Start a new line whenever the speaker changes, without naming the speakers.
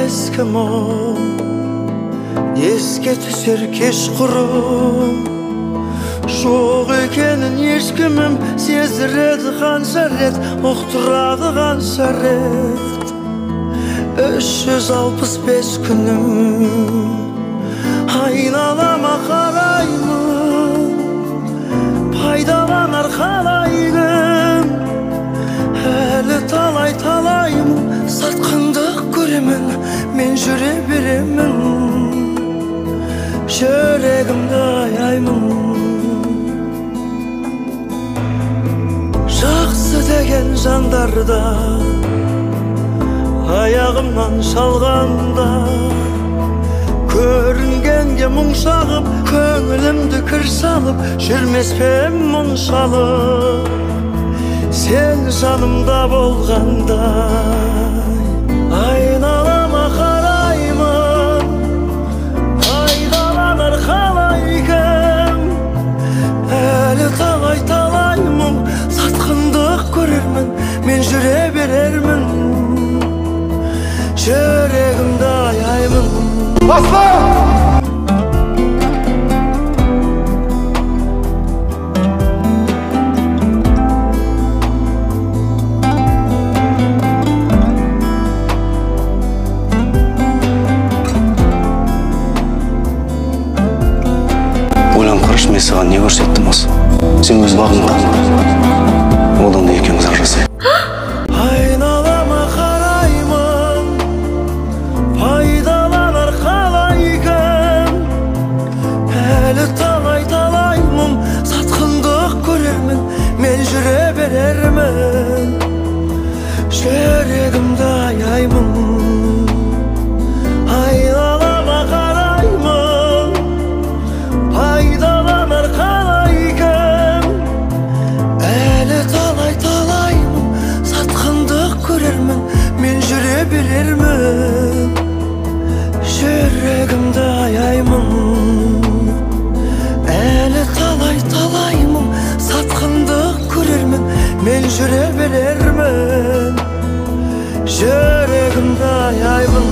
eskimo esке түсер кешқұрым жоқ екенін ешкімім сездіреді қанша рет ұқтырады қанша рет 365 күнім айналама қараймын пайдаланар қалай кім әлі талай-талаймын сатқындық көремін мен жүре беремін жүрегімді аяймын жақсы деген жандарда аяғымнан шалғанда көрінгенге мұң шағып көңілімді кір салып жүрмес пе мұншалық сен жанымда болғандай айналама қараймын пайдаланар қалай кім әлі талай-талай мұң сатқындық көрермін мен жүре берермін жүрегімді аяймын
Мен саған не көрсеттім осы? Сен өз бағыңда одан да екеуміз ажырасайық.
Айналама қараймын пайдаланар қалай кім әлі талай-талай мұң сатқындық көрермін мен жүре берермін жүрегімді аяймын айналама қараймын пайдаланар қалай кім әлі талай-талай мұң сатқындық көрермін мен жүре берермін жүрегімді аяймын әлі талай-талай мұң сатқындық көрермін мен жүре берермін жүрегімді аяймын